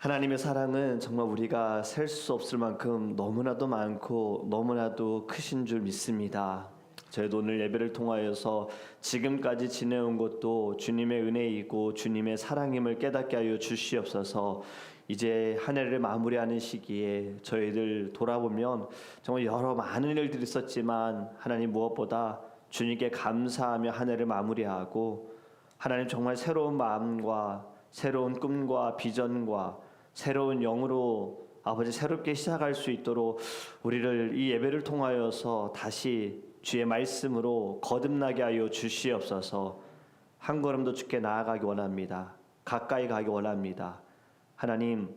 하나님의 사랑은 정말 우리가 셀 수 없을 만큼 너무나도 많고 너무나도 크신 줄 믿습니다. 저희도 오늘 예배를 통하여서 지금까지 지내온 것도 주님의 은혜이고 주님의 사랑임을 깨닫게 하여 주시옵소서. 이제 한 해를 마무리하는 시기에 저희들 돌아보면 정말 여러 많은 일들이 있었지만 하나님 무엇보다 주님께 감사하며 한 해를 마무리하고 하나님 정말 새로운 마음과 새로운 꿈과 비전과 새로운 영으로 아버지 새롭게 시작할 수 있도록 우리를 이 예배를 통하여서 다시 주의 말씀으로 거듭나게 하여 주시옵소서. 한 걸음도 주께 나아가기 원합니다. 가까이 가기 원합니다. 하나님,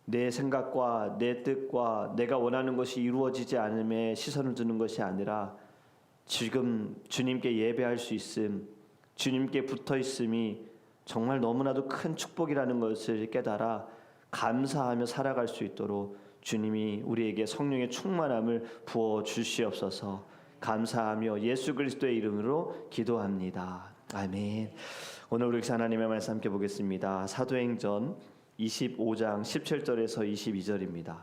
내 생각과 내 뜻과 내가 원하는 것이 이루어지지 않음에 시선을 두는 것이 아니라 지금 주님께 예배할 수 있음, 주님께 붙어 있음이 정말 너무나도 큰 축복이라는 것을 깨달아 감사하며 살아갈 수 있도록 주님이 우리에게 성령의 충만함을 부어 주시옵소서. 감사하며 예수 그리스도의 이름으로 기도합니다. 아멘. 오늘 우리 하나님의 말씀 함께 보겠습니다. 사도행전 25장 17절에서 22절입니다.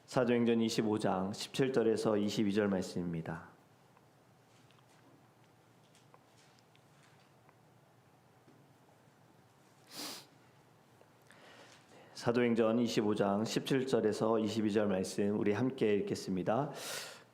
사도행전 25장 17절에서 22절 말씀입니다. 사도행전 25장 17절에서 22절 말씀 우리 함께 읽겠습니다.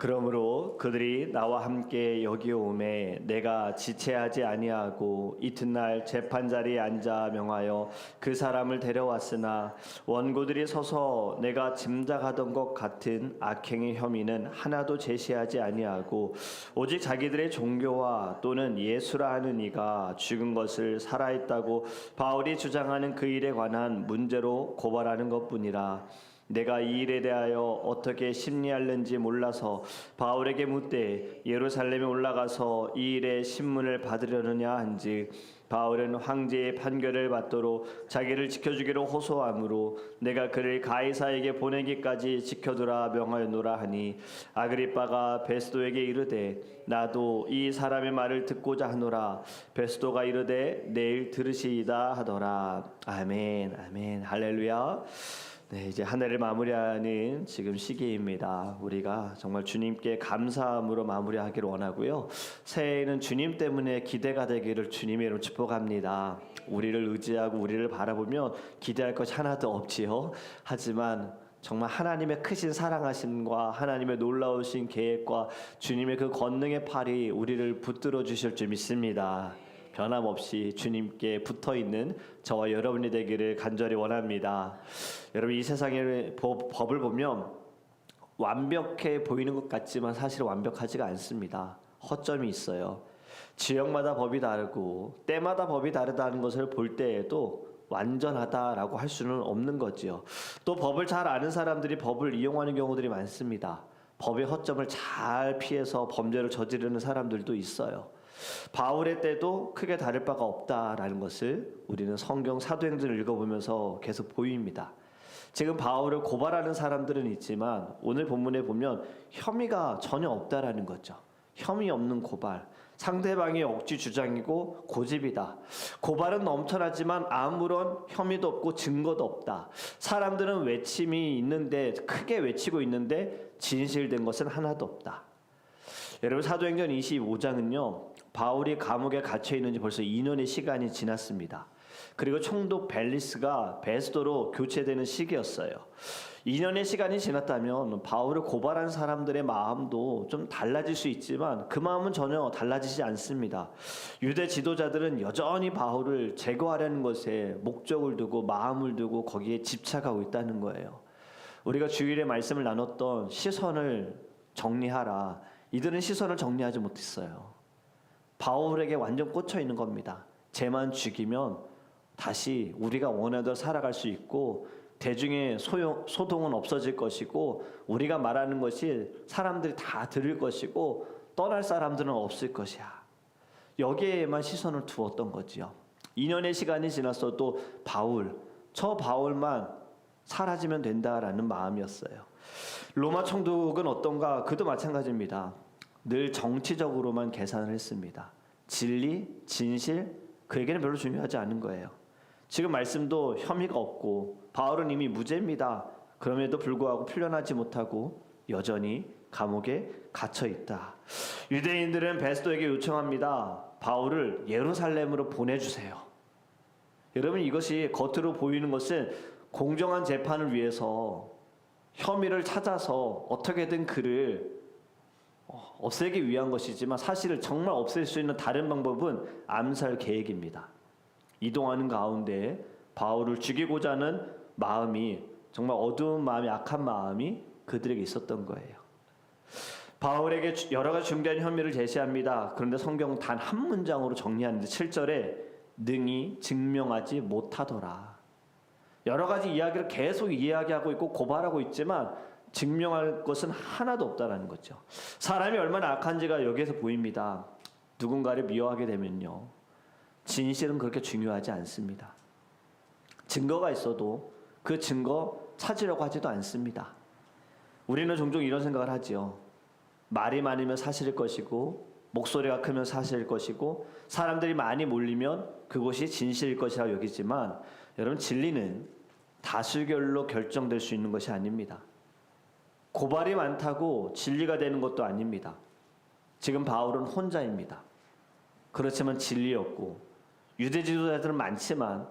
그러므로 그들이 나와 함께 여기 오매 내가 지체하지 아니하고 이튿날 재판자리에 앉아 명하여 그 사람을 데려왔으나 원고들이 서서 내가 짐작하던 것 같은 악행의 혐의는 하나도 제시하지 아니하고 오직 자기들의 종교와 또는 예수라 하는 이가 죽은 것을 살아있다고 바울이 주장하는 그 일에 관한 문제로 고발하는 것뿐이라. 내가 이 일에 대하여 어떻게 심리할는지 몰라서 바울에게 묻되 예루살렘에 올라가서 이 일의 신문을 받으려느냐 한즉 바울은 황제의 판결을 받도록 자기를 지켜주기로 호소하므로 내가 그를 가이사에게 보내기까지 지켜두라 명하였노라 하니 아그리빠가 베스도에게 이르되 나도 이 사람의 말을 듣고자 하노라. 베스도가 이르되 내일 들으시이다 하더라. 아멘. 아멘. 할렐루야. 네, 이제 한 해를 마무리하는 지금 시기입니다. 우리가 정말 주님께 감사함으로 마무리하기를 원하고요. 새해에는 주님 때문에 기대가 되기를 주님의 이름으로 축복합니다. 우리를 의지하고 우리를 바라보면 기대할 것이 하나도 없지요. 하지만 정말 하나님의 크신 사랑하심과 하나님의 놀라우신 계획과 주님의 그 권능의 팔이 우리를 붙들어 주실 줄 믿습니다. 변함없이 주님께 붙어있는 저와 여러분이 되기를 간절히 원합니다. 여러분, 이 세상의 법을 보면 완벽해 보이는 것 같지만 사실 완벽하지가 않습니다. 허점이 있어요. 지역마다 법이 다르고 때마다 법이 다르다는 것을 볼 때에도 완전하다라고 할 수는 없는 거지요. 또 법을 잘 아는 사람들이 법을 이용하는 경우들이 많습니다. 법의 허점을 잘 피해서 범죄를 저지르는 사람들도 있어요. 바울의 때도 크게 다를 바가 없다라는 것을 우리는 성경 사도행전을 읽어보면서 계속 보입니다. 지금 바울을 고발하는 사람들은 있지만 오늘 본문에 보면 혐의가 전혀 없다라는 거죠. 혐의 없는 고발. 상대방의 억지 주장이고 고집이다. 고발은 넘쳐나지만 아무런 혐의도 없고 증거도 없다. 사람들은 외침이 있는데 크게 외치고 있는데 진실된 것은 하나도 없다. 여러분, 사도행전 25장은요. 바울이 감옥에 갇혀 있는지 벌써 2년의 시간이 지났습니다. 그리고 총독 벨리스가 베스도로 교체되는 시기였어요. 2년의 시간이 지났다면 바울을 고발한 사람들의 마음도 좀 달라질 수 있지만 그 마음은 전혀 달라지지 않습니다. 유대 지도자들은 여전히 바울을 제거하려는 것에 목적을 두고 마음을 두고 거기에 집착하고 있다는 거예요. 우리가 주일에 말씀을 나눴던 시선을 정리하라. 이들은 시선을 정리하지 못했어요. 바울에게 완전 꽂혀 있는 겁니다. 쟤만 죽이면 다시 우리가 원하대로 살아갈 수 있고 대중의 소동은 없어질 것이고 우리가 말하는 것이 사람들이 다 들을 것이고 떠날 사람들은 없을 것이야. 여기에만 시선을 두었던 거지요. 2년의 시간이 지났어도 저 바울만 사라지면 된다라는 마음이었어요. 로마 총독은 어떤가? 그도 마찬가지입니다. 늘 정치적으로만 계산을 했습니다. 진리, 진실, 그에게는 별로 중요하지 않은 거예요. 지금 말씀도 혐의가 없고 바울은 이미 무죄입니다. 그럼에도 불구하고 풀려나지 못하고 여전히 감옥에 갇혀 있다. 유대인들은 베스도에게 요청합니다. 바울을 예루살렘으로 보내주세요. 여러분, 이것이 겉으로 보이는 것은 공정한 재판을 위해서 혐의를 찾아서 어떻게든 그를 없애기 위한 것이지만 사실을 정말 없앨 수 있는 다른 방법은 암살 계획입니다. 이동하는 가운데 바울을 죽이고자 하는 마음이, 정말 어두운 마음이, 악한 마음이 그들에게 있었던 거예요. 바울에게 여러 가지 중대한 혐의를 제시합니다. 그런데 성경은 단 한 문장으로 정리하는데 7절에 능히 증명하지 못하더라. 여러 가지 이야기를 계속 이야기하고 있고 고발하고 있지만 증명할 것은 하나도 없다라는 거죠. 사람이 얼마나 악한지가 여기에서 보입니다. 누군가를 미워하게 되면요, 진실은 그렇게 중요하지 않습니다. 증거가 있어도 그 증거 찾으려고 하지도 않습니다. 우리는 종종 이런 생각을 하지요. 말이 많으면 사실일 것이고 목소리가 크면 사실일 것이고 사람들이 많이 몰리면 그것이 진실일 것이라고 여기지만, 여러분, 진리는 다수결로 결정될 수 있는 것이 아닙니다. 고발이 많다고 진리가 되는 것도 아닙니다. 지금 바울은 혼자입니다. 그렇지만 진리였고, 유대 지도자들은 많지만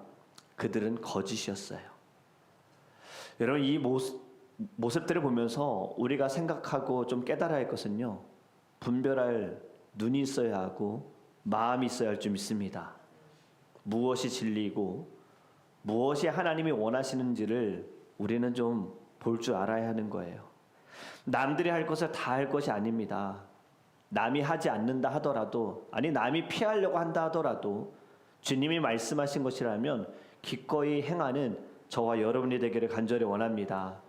그들은 거짓이었어요. 여러분, 이 모습들을 보면서 우리가 생각하고 좀 깨달아야 할 것은요, 분별할 눈이 있어야 하고 마음이 있어야 할 줄 믿습니다. 무엇이 진리이고 무엇이 하나님이 원하시는지를 우리는 좀 볼 줄 알아야 하는 거예요. 남들이 할 것을 다 할 것이 아닙니다. 남이 하지 않는다 하더라도, 아니 남이 피하려고 한다 하더라도 주님이 말씀하신 것이라면 기꺼이 행하는 저와 여러분이 되기를 간절히 원합니다.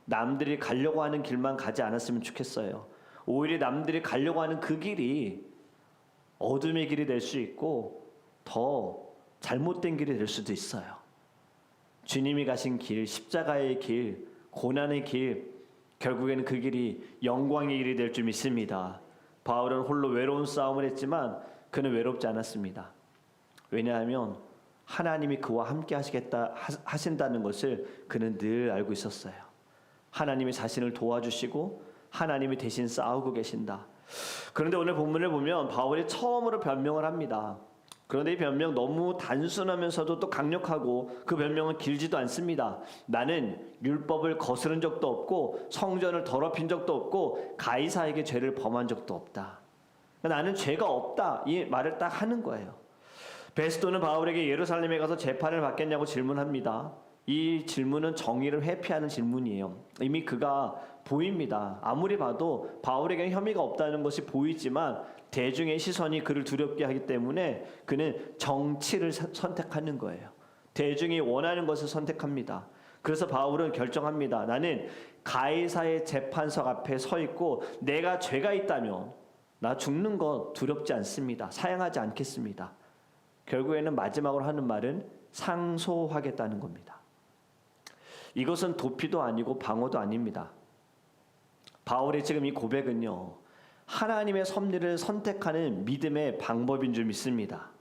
남들이 가려고 하는 길만 가지 않았으면 좋겠어요. 오히려 남들이 가려고 하는 그 길이 어둠의 길이 될 수 있고 더 잘못된 길이 될 수도 있어요. 주님이 가신 길, 십자가의 길, 고난의 길, 결국에는 그 길이 영광의 길이 될 줄 믿습니다. 바울은 홀로 외로운 싸움을 했지만 그는 외롭지 않았습니다. 왜냐하면 하나님이 그와 함께 하신다는 것을 그는 늘 알고 있었어요. 하나님이 자신을 도와주시고 하나님이 대신 싸우고 계신다. 그런데 오늘 본문을 보면 바울이 처음으로 변명을 합니다. 그런데 이 변명 너무 단순하면서도 또 강력하고, 그 변명은 길지도 않습니다. 나는 율법을 거스른 적도 없고 성전을 더럽힌 적도 없고 가이사에게 죄를 범한 적도 없다. 나는 죄가 없다, 이 말을 딱 하는 거예요. 베스도는 바울에게 예루살렘에 가서 재판을 받겠냐고 질문합니다. 이 질문은 정의를 회피하는 질문이에요. 이미 그가 보입니다. 아무리 봐도 바울에게는 혐의가 없다는 것이 보이지만 대중의 시선이 그를 두렵게 하기 때문에 그는 정치를 선택하는 거예요. 대중이 원하는 것을 선택합니다. 그래서 바울은 결정합니다. 나는 가이사의 재판석 앞에 서 있고 내가 죄가 있다면 나 죽는 거 두렵지 않습니다. 사양하지 않겠습니다. 결국에는 마지막으로 하는 말은 상소하겠다는 겁니다. 이것은 도피도 아니고 방어도 아닙니다. 바울의 지금 이 고백은요, 하나님의 섭리를 선택하는 믿음의 방법인 줄 믿습니다.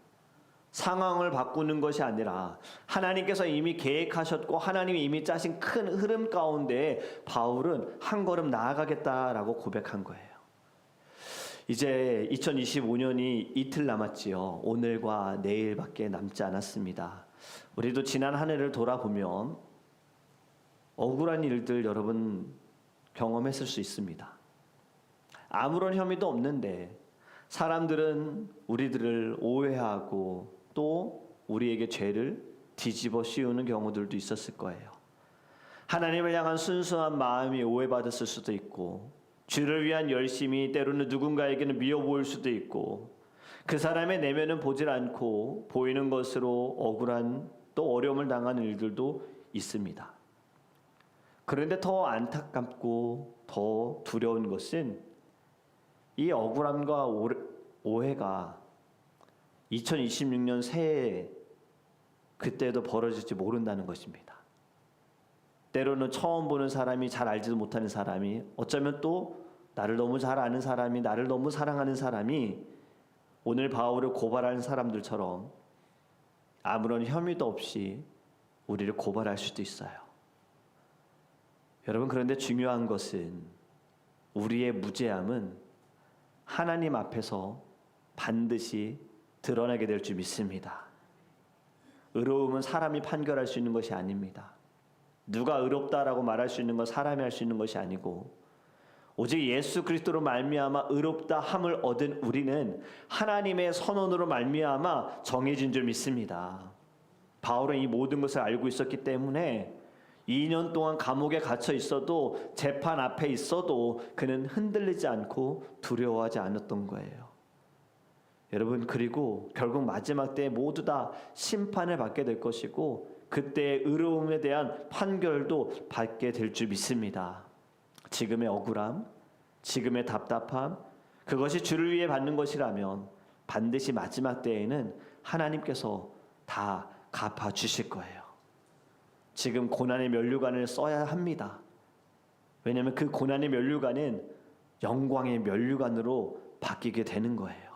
상황을 바꾸는 것이 아니라 하나님께서 이미 계획하셨고 하나님이 이미 짜신 큰 흐름 가운데 바울은 한 걸음 나아가겠다라고 고백한 거예요. 이제 2025년이 이틀 남았지요. 오늘과 내일밖에 남지 않았습니다. 우리도 지난 한 해를 돌아보면 억울한 일들 여러분 경험했을 수 있습니다. 아무런 혐의도 없는데 사람들은 우리들을 오해하고 또 우리에게 죄를 뒤집어 씌우는 경우들도 있었을 거예요. 하나님을 향한 순수한 마음이 오해받았을 수도 있고, 주를 위한 열심이 때로는 누군가에게는 미워 보일 수도 있고, 그 사람의 내면은 보질 않고 보이는 것으로 억울한 또 어려움을 당하는 일들도 있습니다. 그런데 더 안타깝고 더 두려운 것은 이 억울함과 오해가 2026년 새해 그때도 벌어질지 모른다는 것입니다. 때로는 처음 보는 사람이, 잘 알지도 못하는 사람이, 어쩌면 또 나를 너무 잘 아는 사람이, 나를 너무 사랑하는 사람이 오늘 바울을 고발하는 사람들처럼 아무런 혐의도 없이 우리를 고발할 수도 있어요. 여러분, 그런데 중요한 것은 우리의 무죄함은 하나님 앞에서 반드시 드러나게 될 줄 믿습니다. 의로움은 사람이 판결할 수 있는 것이 아닙니다. 누가 의롭다라고 말할 수 있는 건 사람이 할 수 있는 것이 아니고 오직 예수 그리스도로 말미암아 의롭다 함을 얻은 우리는 하나님의 선언으로 말미암아 정해진 줄 믿습니다. 바울은 이 모든 것을 알고 있었기 때문에 2년 동안 감옥에 갇혀 있어도 재판 앞에 있어도 그는 흔들리지 않고 두려워하지 않았던 거예요. 여러분, 그리고 결국 마지막 때에 모두 다 심판을 받게 될 것이고 그때의 의로움에 대한 판결도 받게 될 줄 믿습니다. 지금의 억울함, 지금의 답답함, 그것이 주를 위해 받는 것이라면 반드시 마지막 때에는 하나님께서 다 갚아주실 거예요. 지금 고난의 면류관을 써야 합니다. 왜냐하면 그 고난의 면류관은 영광의 면류관으로 바뀌게 되는 거예요.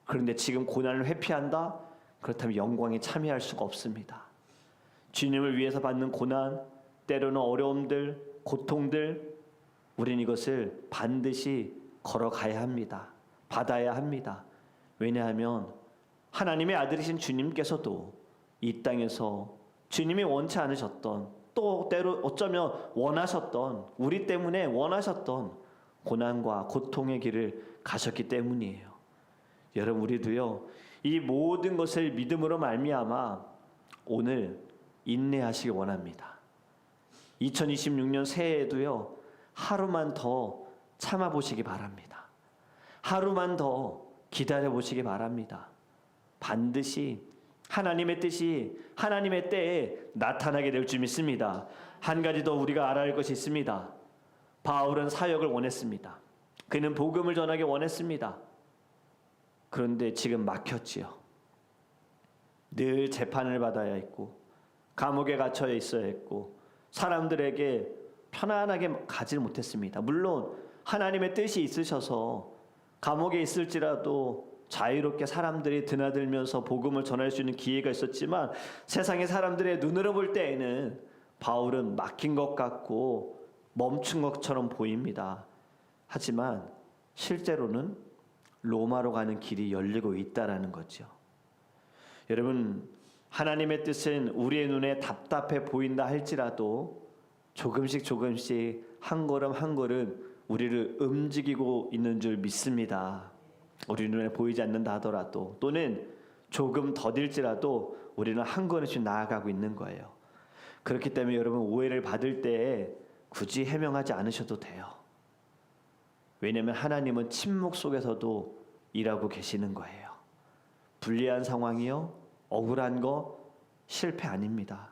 그런데 지금 고난을 회피한다? 그렇다면 영광에 참여할 수가 없습니다. 주님을 위해서 받는 고난, 때로는 어려움들, 고통들, 우린 이것을 반드시 걸어가야 합니다. 받아야 합니다. 왜냐하면 하나님의 아들이신 주님께서도 이 땅에서 주님이 원치 않으셨던, 또 때로 어쩌면 원하셨던, 우리 때문에 원하셨던 고난과 고통의 길을 가셨기 때문이에요. 여러분, 우리도요 이 모든 것을 믿음으로 말미암아 오늘 인내하시기 원합니다. 2026년 새해에도요 하루만 더 참아보시기 바랍니다. 하루만 더 기다려보시기 바랍니다. 반드시 하나님의 뜻이 하나님의 때에 나타나게 될 줄 믿습니다. 한 가지 더 우리가 알아야 할 것이 있습니다. 바울은 사역을 원했습니다. 그는 복음을 전하기 원했습니다. 그런데 지금 막혔지요. 늘 재판을 받아야 했고 감옥에 갇혀 있어야 했고 사람들에게 편안하게 가지 못했습니다. 물론 하나님의 뜻이 있으셔서 감옥에 있을지라도 자유롭게 사람들이 드나들면서 복음을 전할 수 있는 기회가 있었지만 세상의 사람들의 눈으로 볼 때에는 바울은 막힌 것 같고 멈춘 것처럼 보입니다. 하지만 실제로는 로마로 가는 길이 열리고 있다라는 거죠. 여러분, 하나님의 뜻은 우리의 눈에 답답해 보인다 할지라도 조금씩 한 걸음 한 걸음 우리를 움직이고 있는 줄 믿습니다. 우리 눈에 보이지 않는다 하더라도 또는 조금 더딜지라도 우리는 한 걸음씩 나아가고 있는 거예요. 그렇기 때문에 여러분, 오해를 받을 때 굳이 해명하지 않으셔도 돼요. 왜냐하면 하나님은 침묵 속에서도 일하고 계시는 거예요. 불리한 상황이요, 억울한 거 실패 아닙니다.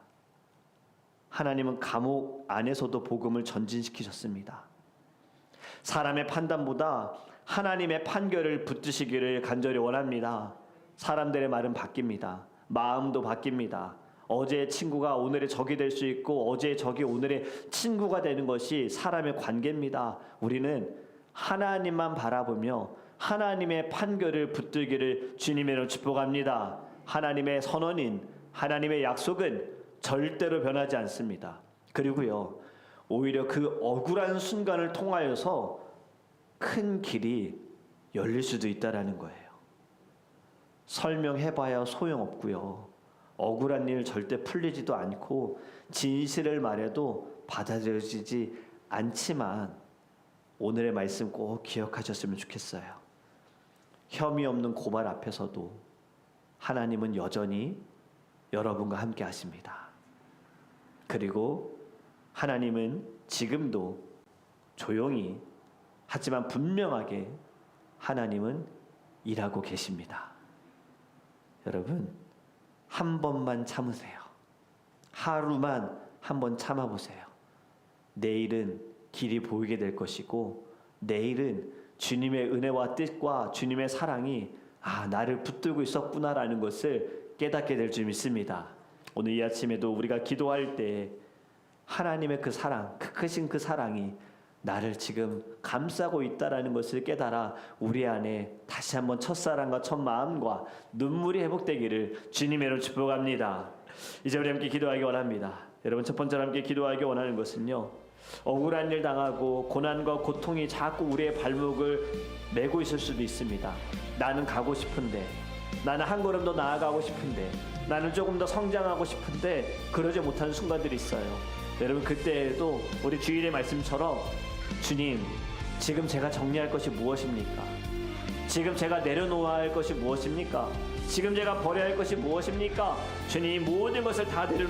하나님은 감옥 안에서도 복음을 전진시키셨습니다. 사람의 판단보다 하나님의 판결을 붙드시기를 간절히 원합니다. 사람들의 말은 바뀝니다. 마음도 바뀝니다. 어제의 친구가 오늘의 적이 될 수 있고 어제의 적이 오늘의 친구가 되는 것이 사람의 관계입니다. 우리는 하나님만 바라보며 하나님의 판결을 붙들기를 주님의 이름으로 축복합니다. 하나님의 선언인 하나님의 약속은 절대로 변하지 않습니다. 그리고요, 오히려 그 억울한 순간을 통하여서 큰 길이 열릴 수도 있다라는 거예요. 설명해봐야 소용없고요. 억울한 일 절대 풀리지도 않고 진실을 말해도 받아들여지지 않지만 오늘의 말씀 꼭 기억하셨으면 좋겠어요. 혐의 없는 고발 앞에서도 하나님은 여전히 여러분과 함께 하십니다. 그리고 하나님은 지금도 조용히 하지만 분명하게 하나님은 일하고 계십니다. 여러분, 한 번만 참으세요. 하루만 한번 참아보세요. 내일은 길이 보이게 될 것이고 내일은 주님의 은혜와 뜻과 주님의 사랑이 나를 붙들고 있었구나라는 것을 깨닫게 될 줄 믿습니다. 오늘 이 아침에도 우리가 기도할 때 하나님의 그 사랑, 크신 그 사랑이 나를 지금 감싸고 있다라는 것을 깨달아 우리 안에 다시 한번 첫사랑과 첫 마음과 눈물이 회복되기를 주님의 이름으로 축복합니다. 이제 우리 함께 기도하기 원합니다. 여러분, 첫 번째로 함께 기도하기 원하는 것은요, 억울한 일 당하고 고난과 고통이 자꾸 우리의 발목을 메고 있을 수도 있습니다. 나는 가고 싶은데, 나는 한 걸음 더 나아가고 싶은데, 나는 조금 더 성장하고 싶은데 그러지 못하는 순간들이 있어요. 여러분, 그때에도 우리 주일의 말씀처럼 주님, 지금 제가 정리할 것이 무엇입니까? 지금 제가 내려놓아야 할 것이 무엇입니까? 지금 제가 버려야 할 것이 무엇입니까? 주님, 모든 것을 다 내려놓습니다.